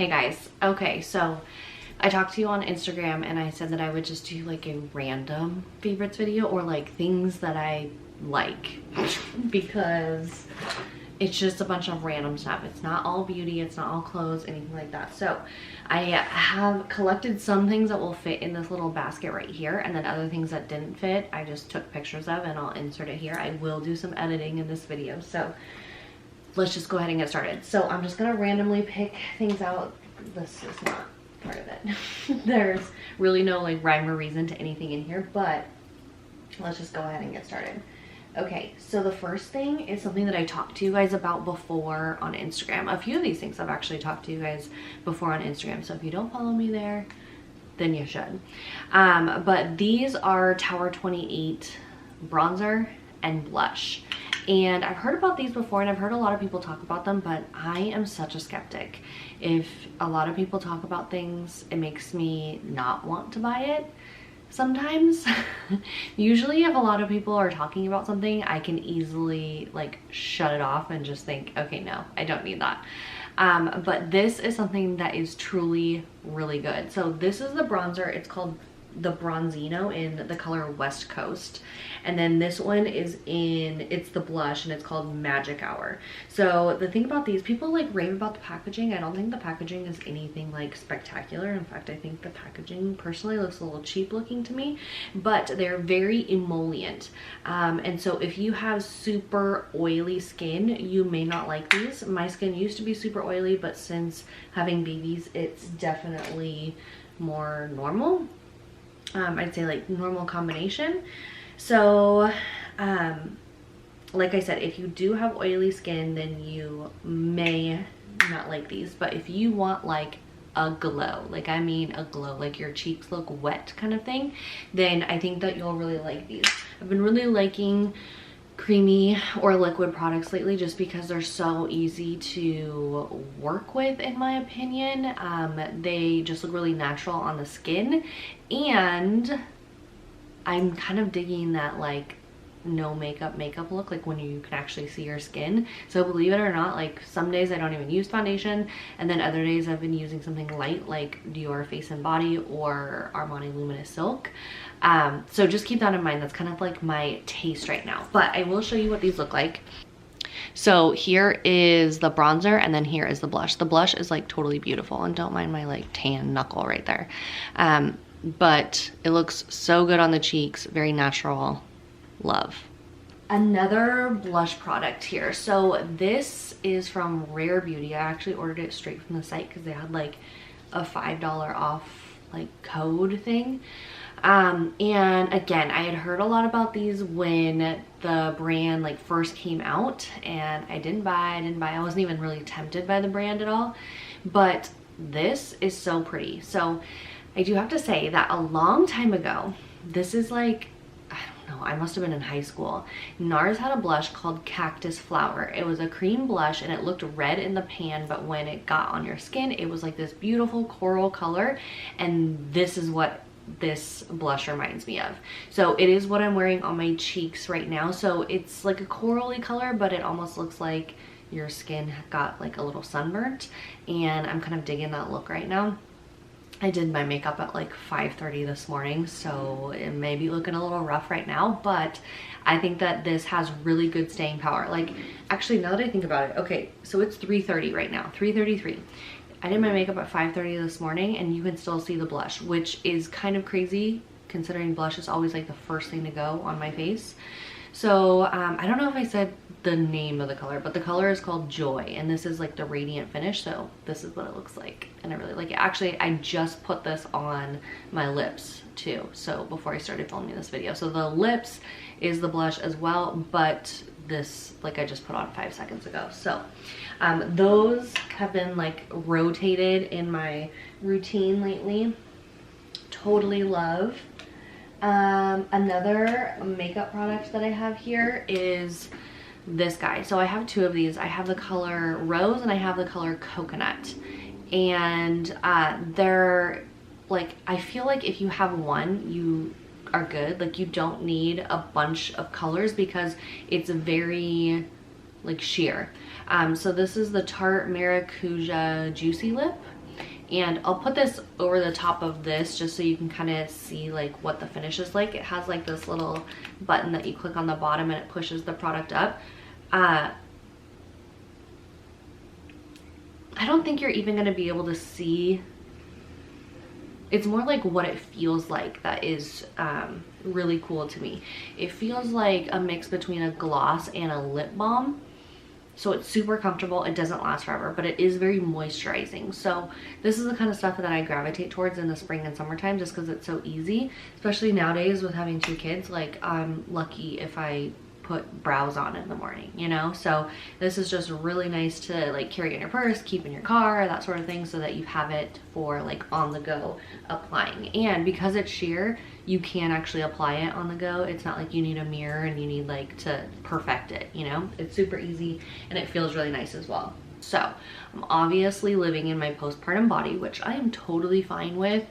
Hey guys, okay, so I talked to you on Instagram and I said that I would just do like a random favorites video or like things that I like because it's just a bunch of random stuff. It's not all beauty, it's not all clothes, anything like that. So I have collected some things that will fit in this little basket right here, and then other things that didn't fit I just took pictures of and I'll insert it here. I will do some editing in this video, so let's just go ahead and get started. So I'm just gonna randomly pick things out. This is not part of it. There's really no like rhyme or reason to anything in here, but let's just go ahead and get started. Okay, so the first thing is something that I talked to you guys about before on Instagram. A few of these things I've actually talked to you guys before on Instagram, so if you don't follow me there, then you should. But these are Tower 28 bronzer and blush. And I've heard about these before and I've heard a lot of people talk about them, but I am such a skeptic. If a lot of people talk about things, it makes me not want to buy it sometimes. Usually if a lot of people are talking about something, I can easily like shut it off and just think, okay, no, I don't need that. But this is something that is truly really good. So this is the bronzer. It's called the Bronzino in the color West Coast, and then this one is it's the blush and it's called Magic Hour. So the thing about these, people like rave about the packaging. I don't think the packaging is anything like spectacular. In fact, I think the packaging personally looks a little cheap looking to me, but they're very emollient, and so if you have super oily skin, you may not like these. My skin used to be super oily, but since having babies, it's definitely more normal. I'd say like normal combination. So like I said, if you do have oily skin, then you may not like these. But if you want like a glow, like I mean a glow, like your cheeks look wet kind of thing, then I think that you'll really like these. I've been really liking creamy or liquid products lately just because they're so easy to work with, in my opinion. They just look really natural on the skin, and I'm kind of digging that like no makeup look, like when you can actually see your skin. So believe it or not, like some days I don't even use foundation, and then other days I've been using something light like Dior Face and Body or Armani Luminous Silk. So just keep that in mind. That's kind of like my taste right now, but I will show you what these look like. So here is the bronzer, and then here is the blush. The blush is like totally beautiful, and don't mind my like tan knuckle right there. But it looks so good on the cheeks, very natural. Love. Another blush product here. So this is from Rare Beauty. I actually ordered it straight from the site because they had like a $5 off like code thing. And again, I had heard a lot about these when the brand like first came out, and I didn't buy. I wasn't even really tempted by the brand at all, but this is so pretty. So I do have to say that a long time ago, this is like, I must have been in high school, NARS had a blush called Cactus Flower. It was a cream blush and it looked red in the pan, but when it got on your skin, it was like this beautiful coral color, and this is what this blush reminds me of. So it is what I'm wearing on my cheeks right now. So it's like a corally color, but it almost looks like your skin got like a little sunburnt, and I'm kind of digging that look right now. I did my makeup at like 5:30 this morning, so it may be looking a little rough right now, but I think that this has really good staying power. Like, actually, now that I think about it, okay, so it's 3:30 right now, 3:33. I did my makeup at 5:30 this morning, and you can still see the blush, which is kind of crazy considering blush is always like the first thing to go on my face. So I don't know if I said the name of the color, but the color is called Joy, and this is like the radiant finish. So this is what it looks like, and I really like it. Actually, I just put this on my lips too, so before I started filming this video. So the lips is the blush as well, but this like I just put on 5 seconds ago. So those have been like rotated in my routine lately. Totally love. Another makeup product that I have here is this guy. So I have two of these. I have the color Rose and I have the color Coconut, and they're like, I feel like if you have one, you are good. Like, you don't need a bunch of colors because it's very like sheer. So this is the Tarte Maracuja Juicy Lip. And I'll put this over the top of this just so you can kind of see like what the finish is like. It has like this little button that you click on the bottom and it pushes the product up. I don't think you're even going to be able to see. It's more like what it feels like that is really cool to me. It feels like a mix between a gloss and a lip balm. So it's super comfortable. It doesn't last forever, but it is very moisturizing. So this is the kind of stuff that I gravitate towards in the spring and summertime just because it's so easy. Especially nowadays with having 2 kids. Like, I'm lucky if I put brows on in the morning, you know? So this is just really nice to like carry in your purse, keep in your car, that sort of thing, so that you have it for like on the go applying. And because it's sheer, you can actually apply it on the go. It's not like you need a mirror and you need like to perfect it, you know? It's super easy and it feels really nice as well. So I'm obviously living in my postpartum body, which I am totally fine with.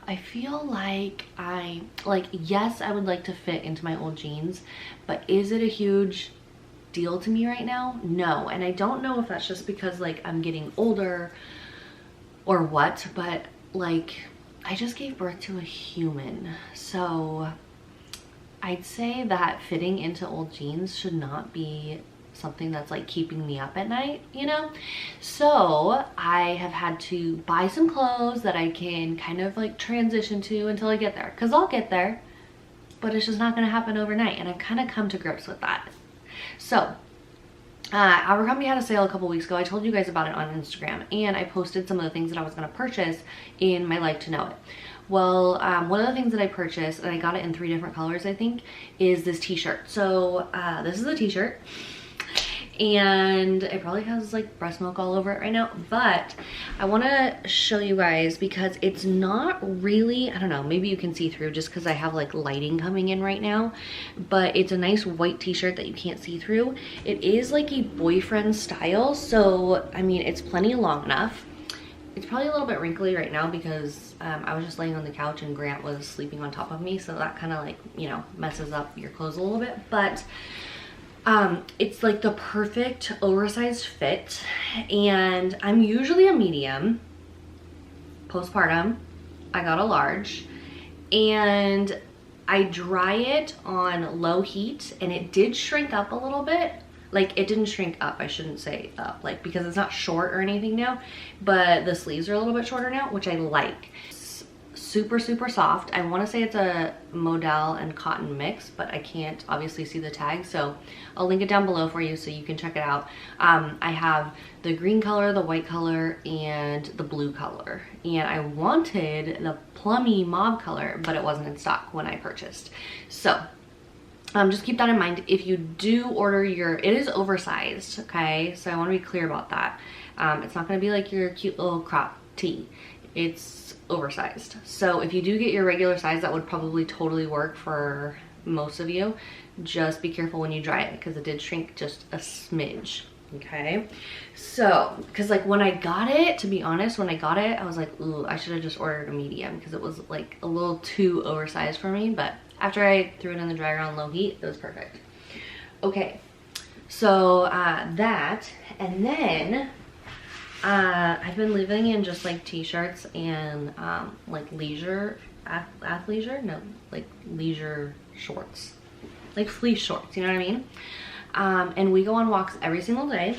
I feel like yes, I would like to fit into my old jeans, but is it a huge deal to me right now? No. And I don't know if that's just because like I'm getting older or what, but like I just gave birth to a human. So I'd say that fitting into old jeans should not be something that's like keeping me up at night, you know? So I have had to buy some clothes that I can kind of like transition to until I get there, because I'll get there, but it's just not going to happen overnight, and I've kind of come to grips with that. So Abercrombie had a sale a couple weeks ago. I told you guys about it on Instagram, and I posted some of the things that I was going to purchase in my Like to Know It. Well, one of the things that I purchased, and I got it in 3 different colors, I think, is this t-shirt. So this is a t-shirt, and it probably has like breast milk all over it right now, but I want to show you guys because it's not really, I don't know, maybe you can see through just because I have like lighting coming in right now, but it's a nice white t-shirt that you can't see through. It is like a boyfriend style, so I mean it's plenty long enough. It's probably a little bit wrinkly right now because I was just laying on the couch and Grant was sleeping on top of me, so that kind of like, you know, messes up your clothes a little bit, but it's like the perfect oversized fit, and I'm usually a medium. Postpartum, I got a large, and I dry it on low heat, and it did shrink up a little bit. Like, it didn't shrink up, I shouldn't say up, like, because it's not short or anything now, but the sleeves are a little bit shorter now, which I like. Super soft. I want to say it's a modal and cotton mix, but I can't obviously see the tag, so I'll link it down below for you so you can check it out. I have the green color, the white color, and the blue color, and I wanted the plummy mauve color, but it wasn't in stock when I purchased. So just keep that in mind. If you do order it is oversized, okay? So I want to be clear about that. It's not going to be like your cute little crop tee. It's oversized. So if you do get your regular size, that would probably totally work for most of you. Just be careful when you dry it because it did shrink just a smidge. Okay, so because like when I got it, to be honest, when I got it, I was like, ooh, I should have just ordered a medium because it was like a little too oversized for me. But after I threw it in the dryer on low heat, it was perfect. Okay, so that, and then I've been living in just like t-shirts and like leisure shorts, like fleece shorts, you know what I mean? And we go on walks every single day.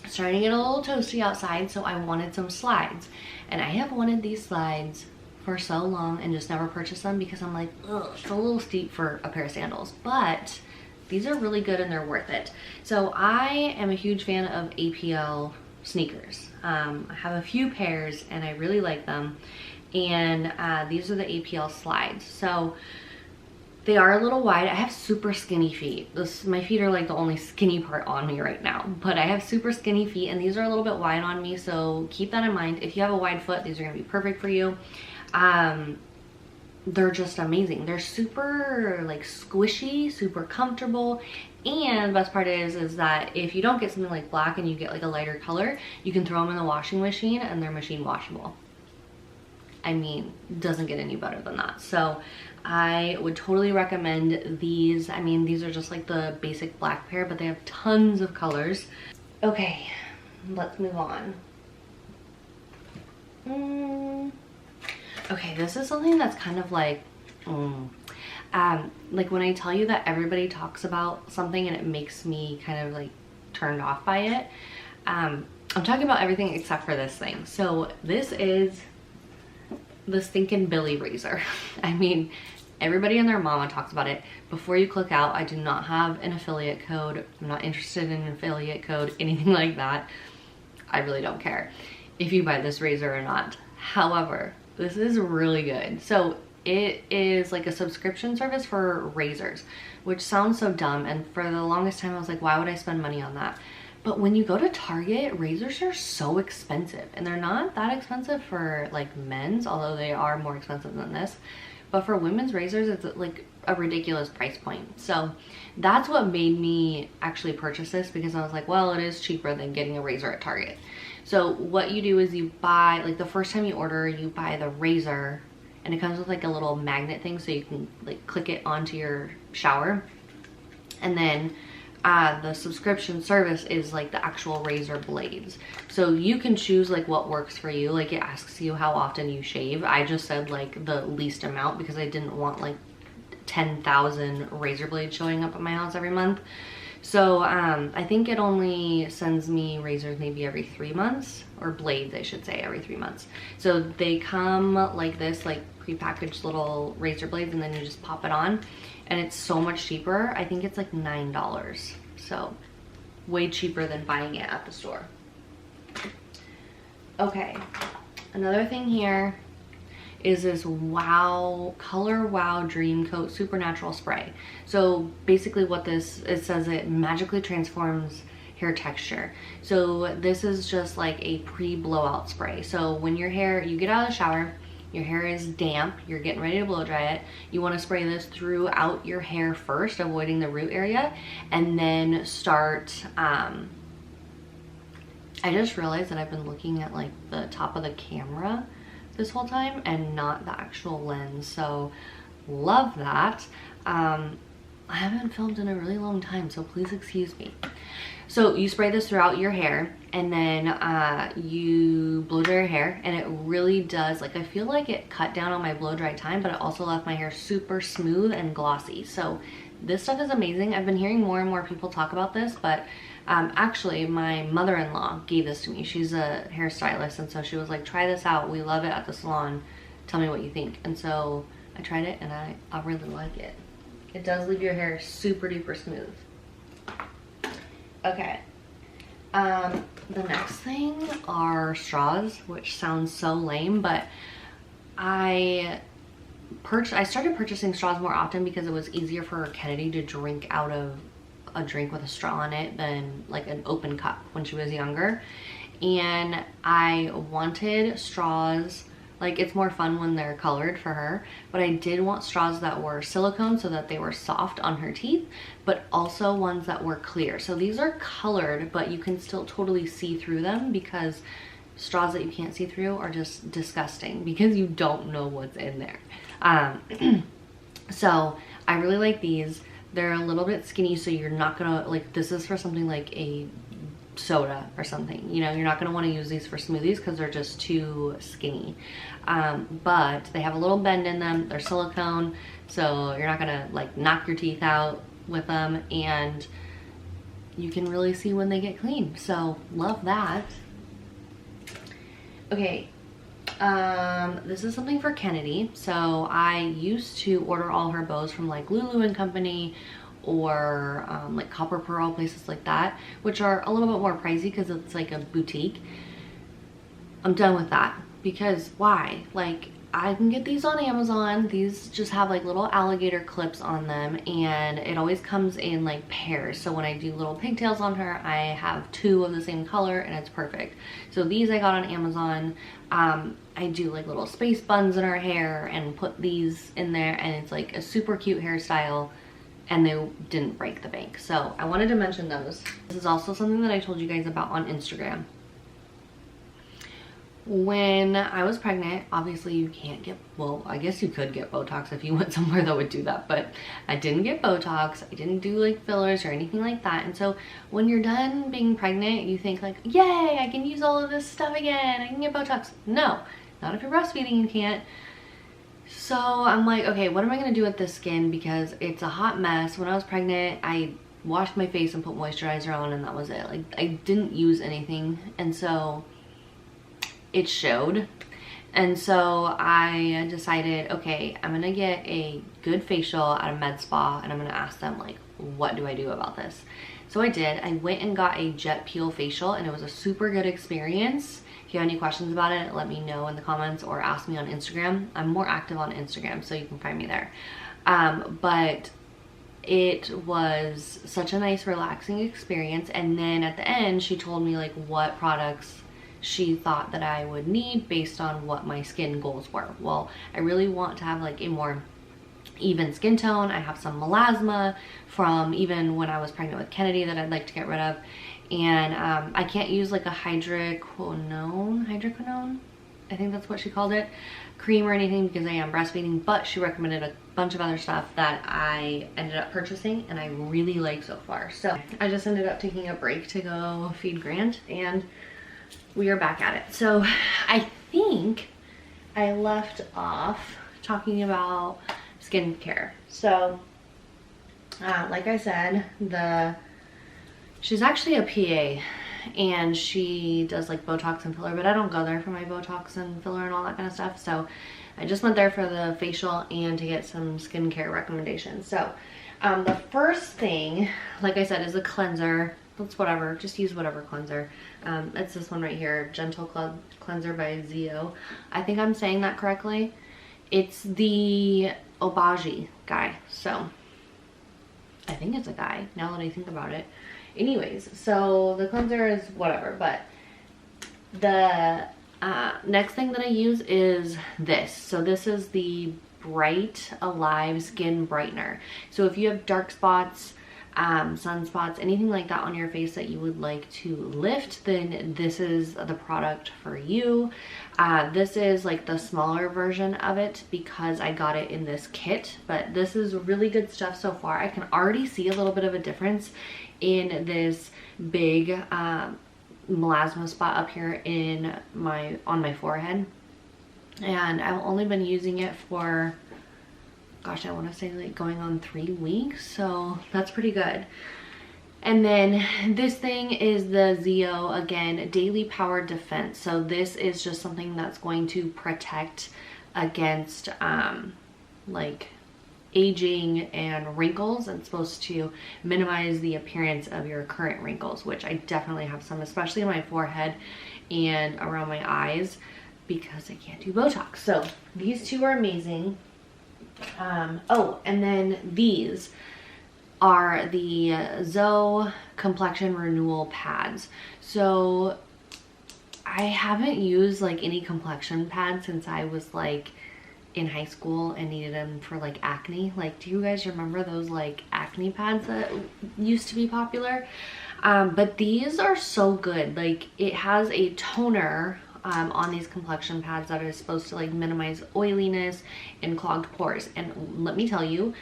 It's starting to get a little toasty outside, so I wanted some slides, and I have wanted these slides for so long and just never purchased them because I'm like, ugh, it's a little steep for a pair of sandals, but these are really good and they're worth it. So I am a huge fan of APL sneakers. I have a few pairs and I really like them, and these are the APL slides. So they are a little wide. I have super skinny feet. My feet are like the only skinny part on me right now, but I have super skinny feet, and these are a little bit wide on me, so keep that in mind. If you have a wide foot, these are gonna be perfect for you. They're just amazing. They're super like squishy, super comfortable, and the best part is that if you don't get something like black and you get like a lighter color, you can throw them in the washing machine and they're machine washable. I mean, doesn't get any better than that. So I would totally recommend these. I mean, these are just like the basic black pair, but they have tons of colors. Okay, let's move on. Okay, this is something that's kind of like, like when I tell you that everybody talks about something and it makes me kind of like turned off by it. I'm talking about everything except for this thing. So this is the Stinkin' Billy razor. I mean, everybody and their mama talks about it. Before you click out, I do not have an affiliate code. I'm not interested in an affiliate code, anything like that. I really don't care if you buy this razor or not. However, this is really good. So it is like a subscription service for razors, which sounds so dumb. And for the longest time, I was like, why would I spend money on that? But when you go to Target, razors are so expensive, and they're not that expensive for like men's, although they are more expensive than this. But for women's razors, it's like a ridiculous price point. So that's what made me actually purchase this, because I was like, well, it is cheaper than getting a razor at Target. So what you do is you buy, like the first time you order, you buy the razor, and it comes with like a little magnet thing so you can like click it onto your shower. And then the subscription service is like the actual razor blades. So you can choose like what works for you. Like it asks you how often you shave. I just said like the least amount because I didn't want like 10,000 razor blades showing up at my house every month. So I think it only sends me razors maybe every 3 months, or blades I should say, every 3 months. So they come like this, like prepackaged little razor blades, and then you just pop it on, and it's so much cheaper. I think it's like $9. So way cheaper than buying it at the store. Okay, another thing here is this Color Wow Dream Coat Supernatural Spray. So basically what this, it says it magically transforms hair texture. So this is just like a pre-blowout spray. So when your hair, you get out of the shower, your hair is damp, you're getting ready to blow dry it, you want to spray this throughout your hair first, avoiding the root area, and then start, I just realized that I've been looking at like the top of the camera this whole time and not the actual lens, so love that. I haven't filmed in a really long time, so please excuse me. So you spray this throughout your hair, and then you blow dry your hair, and it really does, like I feel like it cut down on my blow dry time, but it also left my hair super smooth and glossy. So this stuff is amazing. I've been hearing more and more people talk about this, but actually my mother-in-law gave this to me. She's a hairstylist, and so she was like, try this out, we love it at the salon, tell me what you think. And so I tried it, and I really like it. It does leave your hair super duper smooth. Okay, the next thing are straws, which sounds so lame, but I started purchasing straws more often because it was easier for Kennedy to drink out of a drink with a straw in it than like an open cup when she was younger. And I wanted straws, like it's more fun when they're colored for her, but I did want straws that were silicone so that they were soft on her teeth, but also ones that were clear. So these are colored, but you can still totally see through them, because straws that you can't see through are just disgusting because you don't know what's in there. So I really like these. They're a little bit skinny, so you're not gonna, like, this is for something like a soda or something, you know, you're not gonna want to use these for smoothies because they're just too skinny. But they have a little bend in them, they're silicone, so you're not gonna like knock your teeth out with them, and you can really see when they get clean, so love that. Okay, this is something for Kennedy. So I used to order all her bows from like Lulu and Company, or like Copper Pearl, places like that, which are a little bit more pricey because it's like a boutique. I'm done with that, because why? Like, I can get these on Amazon. These just have like little alligator clips on them, and it always comes in like pairs. So when I do little pigtails on her, I have 2 of the same color, and it's perfect. So these I got on Amazon. I do like little space buns in her hair and put these in there, and it's like a super cute hairstyle, and they didn't break the bank. So I wanted to mention those. This is also something that I told you guys about on Instagram. When I was pregnant, obviously you can't get, well, I guess you could get Botox if you went somewhere that would do that, but I didn't get Botox. I didn't do like fillers or anything like that. And so when you're done being pregnant, you think like, yay, I can use all of this stuff again, I can get Botox. No, not if you're breastfeeding, you can't. So I'm like, okay, what am I gonna do with this skin? Because it's a hot mess. When I was pregnant, I washed my face and put moisturizer on, and that was it. Like, I didn't use anything, and so it showed. And so I decided, okay, I'm gonna get a good facial at a med spa, and I'm gonna ask them, like, what do I do about this? So I did. I went and got a jet peel facial, and it was a super good experience. If you have any questions about it, let me know in the comments or ask me on Instagram. I'm more active on Instagram, so you can find me there. But it was such a nice, relaxing experience. And then at the end, she told me like what products she thought that I would need based on what my skin goals were. Well, I really want to have like a more even skin tone. I have some melasma from even when I was pregnant with Kennedy that I'd like to get rid of. And I can't use like a hydroquinone, I think that's what she called it, cream or anything because I am breastfeeding, but she recommended a bunch of other stuff that I ended up purchasing and I really like so far. So I just ended up taking a break to go feed Grant, and we are back at it. So I think I left off talking about skincare. So like I said, she's actually a PA, and she does like Botox and filler, but I don't go there for my Botox and filler and all that kind of stuff. So I just went there for the facial and to get some skincare recommendations. So the first thing, like I said, is a cleanser. That's whatever, just use whatever cleanser. It's this one right here, Gentle Cleanser by Zio. I think I'm saying that correctly. It's the Obagi guy. So I think it's a guy now that I think about it. Anyways, so the cleanser is whatever, but the next thing that I use is this. So this is the Bright Alive Skin Brightener. So if you have dark spots, sunspots, anything like that on your face that you would like to lift, then this is the product for you. This is like the smaller version of it because I got it in this kit, but this is really good stuff so far. I can already see a little bit of a difference in this big melasma spot up here on my forehead, and I've only been using it for, gosh, I want to say like going on 3 weeks, so that's pretty good. And then this thing is the Zio, again, Daily Power Defense. So this is just something that's going to protect against like aging and wrinkles, and supposed to minimize the appearance of your current wrinkles, which I definitely have some, especially in my forehead and around my eyes because I can't do Botox. So these two are amazing. Oh, and then these are the Zoe Complexion Renewal pads. So I haven't used like any complexion pads since I was like in high school and needed them for like acne. Like, do you guys remember those like acne pads that used to be popular? But these are so good. Like, it has a toner on these complexion pads that is supposed to like minimize oiliness and clogged pores. And let me tell you,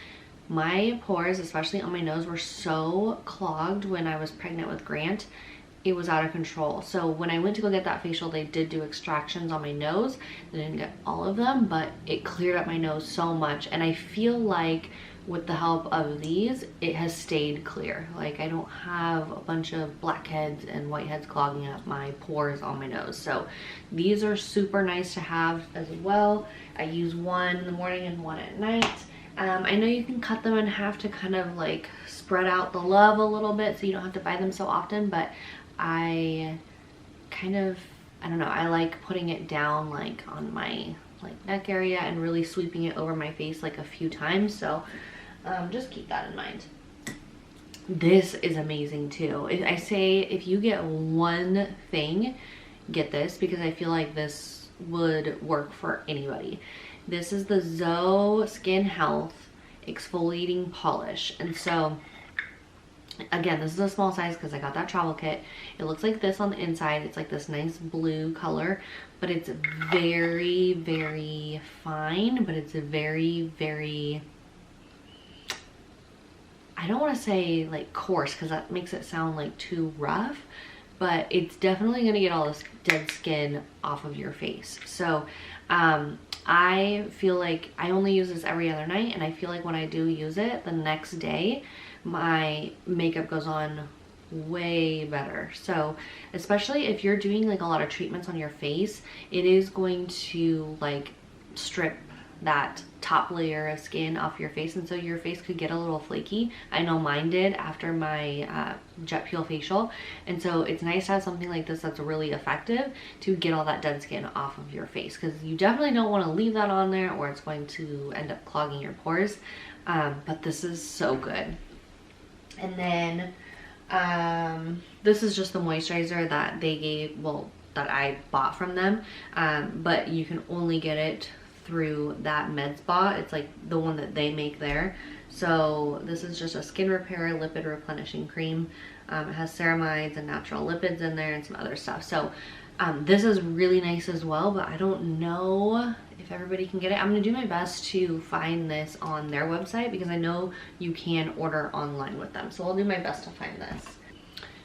my pores, especially on my nose, were so clogged when I was pregnant with Grant. It was out of control. So when I went to go get that facial, they did do extractions on my nose. They didn't get all of them, but it cleared up my nose so much. And I feel like with the help of these, it has stayed clear. Like, I don't have a bunch of blackheads and whiteheads clogging up my pores on my nose. So these are super nice to have as well. I use one in the morning and one at night. I know you can cut them in half to kind of like spread out the love a little bit so you don't have to buy them so often, but I kind of, I don't know, I like putting it down like on my like neck area and really sweeping it over my face like a few times. So just keep that in mind. This is amazing too. I say if you get one thing, get this, because I feel like this would work for anybody. This is the Zoe Skin Health Exfoliating Polish. And so again, this is a small size because I got that travel kit. It looks like this on the inside. It's like this nice blue color, but it's very, very fine, but it's very, very, I don't want to say like coarse because that makes it sound like too rough, but it's definitely going to get all this dead skin off of your face. So I feel like I only use this every other night, and I feel like when I do use it the next day, my makeup goes on way better. So especially if you're doing like a lot of treatments on your face, it is going to like strip that top layer of skin off your face, and so your face could get a little flaky. I know mine did after my jet peel facial, and so it's nice to have something like this that's really effective to get all that dead skin off of your face, because you definitely don't want to leave that on there or it's going to end up clogging your pores. But this is so good. And then this is just the moisturizer that they gave, well, that I bought from them, but you can only get it through that med spa. It's like the one that they make there. So this is just a skin repair lipid replenishing cream. It has ceramides and natural lipids in there and some other stuff. So this is really nice as well, but I don't know if everybody can get it. I'm gonna do my best to find this on their website, because I know you can order online with them. So I'll do my best to find this.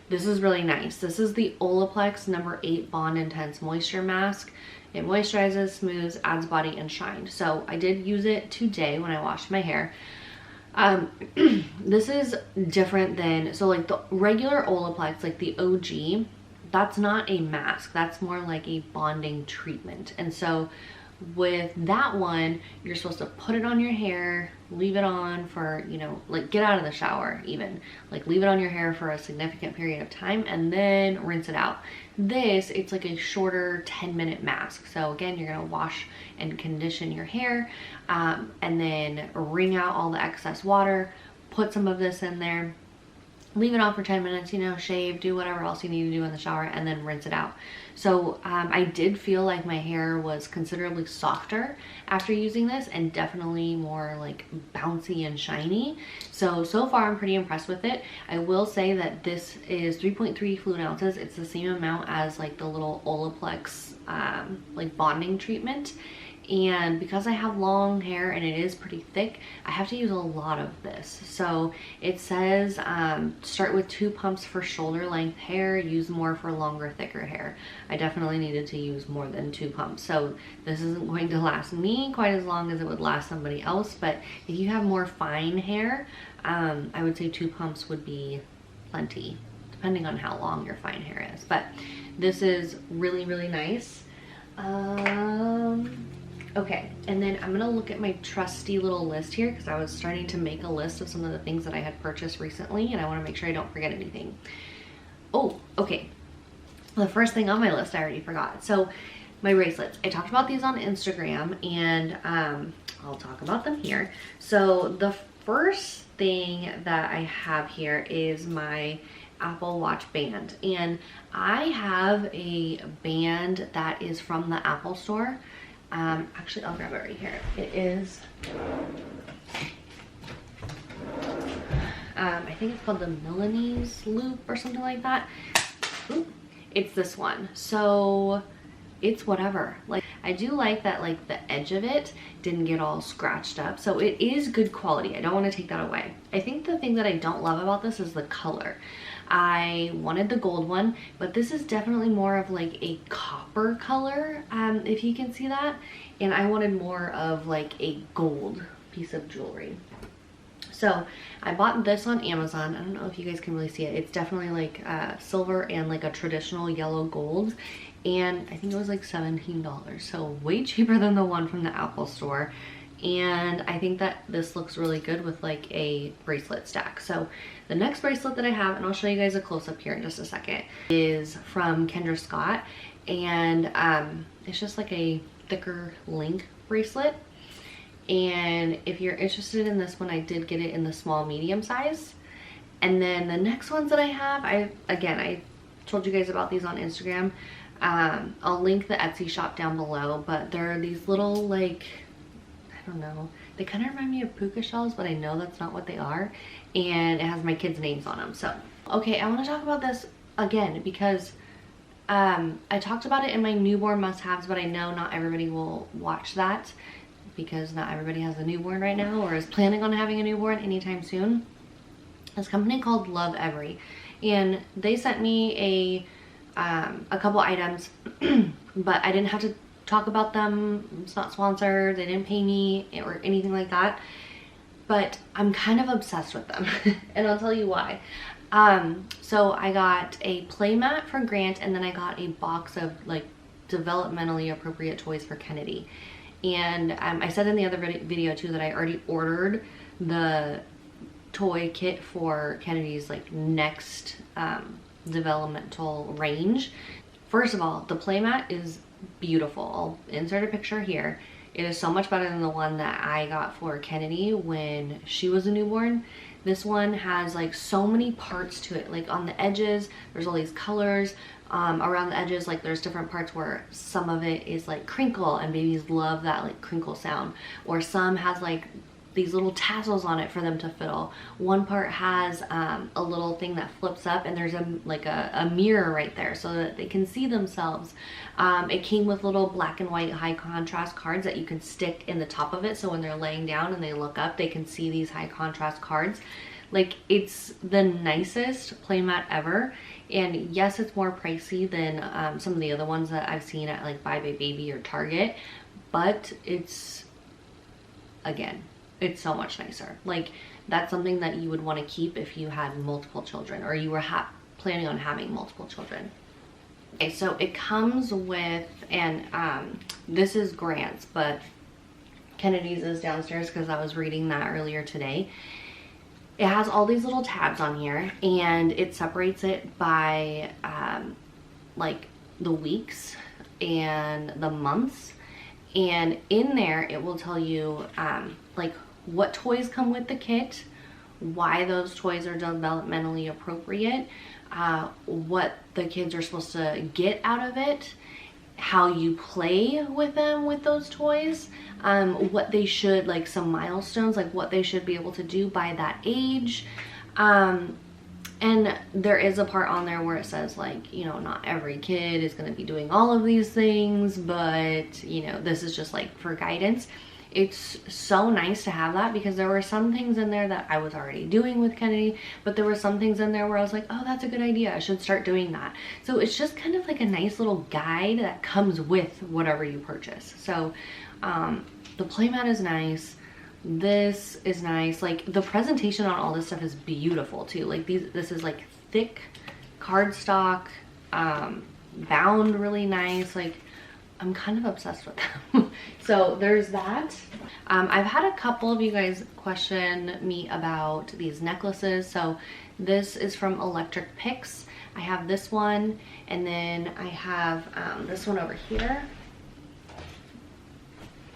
This is really nice. This is the Olaplex No. 8 Bond Intense Moisture Mask. It moisturizes, smooths, adds body, and shine. So I did use it today when I washed my hair. This is different than, so like the regular Olaplex, like the OG, that's not a mask. That's more like a bonding treatment. And so with that one, you're supposed to put it on your hair, leave it on for, you know, like get out of the shower even, like leave it on your hair for a significant period of time and then rinse it out. This, it's like a shorter 10-minute mask. So again, you're gonna wash and condition your hair, and then wring out all the excess water, put some of this in there, leave it on for 10 minutes, you know, shave, do whatever else you need to do in the shower, and then rinse it out. So I did feel like my hair was considerably softer after using this, and definitely more like bouncy and shiny. So far I'm pretty impressed with it. I will say that this is 3.3 fluid ounces. It's the same amount as like the little Olaplex like bonding treatment. And because I have long hair and it is pretty thick, I have to use a lot of this. So it says start with 2 pumps for shoulder length hair, use more for longer, thicker hair. I definitely needed to use more than 2 pumps. So this isn't going to last me quite as long as it would last somebody else. But if you have more fine hair, I would say 2 pumps would be plenty, depending on how long your fine hair is. But this is really, really nice. Okay, and then I'm gonna look at my trusty little list here, because I was starting to make a list of some of the things that I had purchased recently, and I want to make sure I don't forget anything. Oh, okay. The first thing on my list I already forgot. So my bracelets. I talked about these on Instagram, and I'll talk about them here. So the first thing that I have here is my Apple Watch band, and I have a band that is from the Apple store. Actually, I'll grab it right here. It is, I think it's called the Milanese loop or something like that. Ooh, it's this one. So it's whatever. Like, I do like that, like the edge of it didn't get all scratched up. So it is good quality. I don't want to take that away. I think the thing that I don't love about this is the color. I wanted the gold one, but this is definitely more of like a copper color, if you can see that. And I wanted more of like a gold piece of jewelry. So I bought this on Amazon. I don't know if you guys can really see it. It's definitely like silver and like a traditional yellow gold. And I think it was like $17. So way cheaper than the one from the Apple store. And I think that this looks really good with like a bracelet stack. So the next bracelet that I have, and I'll show you guys a close-up here in just a second, is from Kendra Scott. And it's just like a thicker link bracelet. And if you're interested in this one, I did get it in the small medium size. And then the next ones that I have, I told you guys about these on Instagram. I'll link the Etsy shop down below, but there are these little, like, I don't know, they kind of remind me of puka shells, but I know that's not what they are. And it has my kids' names on them. So okay, I want to talk about this again because I talked about it in my newborn must-haves, but I know not everybody will watch that because not everybody has a newborn right now or is planning on having a newborn anytime soon. This company called Love Every, and they sent me a couple items, but I didn't have to talk about them. It's not sponsored. They didn't pay me or anything like that. But I'm kind of obsessed with them. And I'll tell you why. So I got a playmat for Grant, and then I got a box of like developmentally appropriate toys for Kennedy. And I said in the other video too that I already ordered the toy kit for Kennedy's like next developmental range. First of all, the playmat is beautiful. I'll insert a picture here. It is so much better than the one that I got for Kennedy when she was a newborn. This one has like so many parts to it. Like on the edges, there's all these colors. Around the edges, like there's different parts where some of it is like crinkle, and babies love that like crinkle sound. Or some has like these little tassels on it for them to fiddle. One part has a little thing that flips up, and there's a mirror right there so that they can see themselves. It came with little black and white high contrast cards that you can stick in the top of it, so when they're laying down and they look up, they can see these high contrast cards. Like, it's the nicest playmat ever. And yes, it's more pricey than some of the other ones that I've seen at like Buy Baby or Target, but it's, again, it's so much nicer. Like, that's something that you would want to keep if you had multiple children, or you were planning on having multiple children. Okay, so it comes with, and this is Grant's, but Kennedy's is downstairs because I was reading that earlier today. It has all these little tabs on here, and it separates it by like the weeks and the months. And in there, it will tell you like what toys come with the kit, why those toys are developmentally appropriate, what the kids are supposed to get out of it, how you play with them with those toys, what they should, like some milestones, like what they should be able to do by that age. And there is a part on there where it says, like, you know, not every kid is going to be doing all of these things, but, you know, this is just like for guidance. It's so nice to have that, because there were some things in there that I was already doing with Kennedy, but there were some things in there where I was like, oh, that's a good idea, I should start doing that. So it's just kind of like a nice little guide that comes with whatever you purchase. So the playmat is nice. This is nice. Like, the presentation on all this stuff is beautiful too. Like, this is like thick cardstock, bound really nice. Like, I'm kind of obsessed with them. So there's that. I've had a couple of you guys question me about these necklaces. So this is from Electric Picks. I have this one, and then I have this one over here.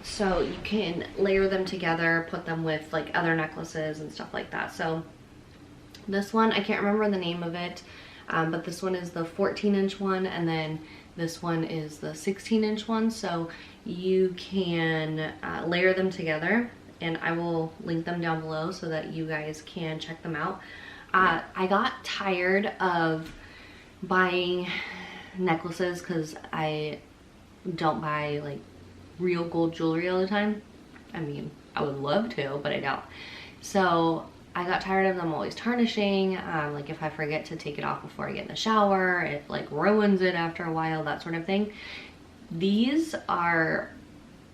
So you can layer them together, put them with like other necklaces and stuff like that. So this one, I can't remember the name of it, but this one is the 14-inch one, and then this one is the 16-inch one. So you can layer them together, and I will link them down below so that you guys can check them out. I got tired of buying necklaces because I don't buy like real gold jewelry all the time. I mean, I would love to, but I don't. So I got tired of them always tarnishing. Like, if I forget to take it off before I get in the shower, it like ruins it after a while, that sort of thing. These are,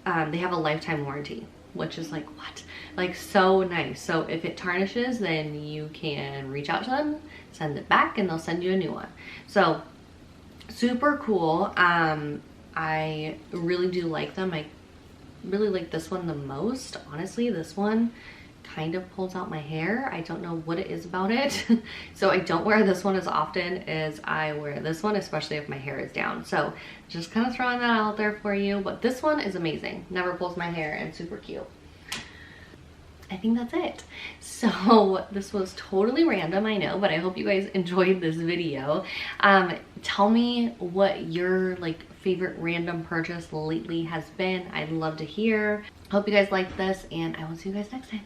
they have a lifetime warranty, which is like, what? Like, so nice. So if it tarnishes, then you can reach out to them, send it back, and they'll send you a new one. So super cool. I really do like them. I really like this one the most. Honestly, this one kind of pulls out my hair. I don't know what it is about it. So I don't wear this one as often as I wear this one, especially if my hair is down. So just kind of throwing that out there for you. But this one is amazing. Never pulls my hair and super cute. I think that's it. So this was totally random, I know, but I hope you guys enjoyed this video. Tell me what your like favorite random purchase lately has been. I'd love to hear. Hope you guys liked this, and I will see you guys next time.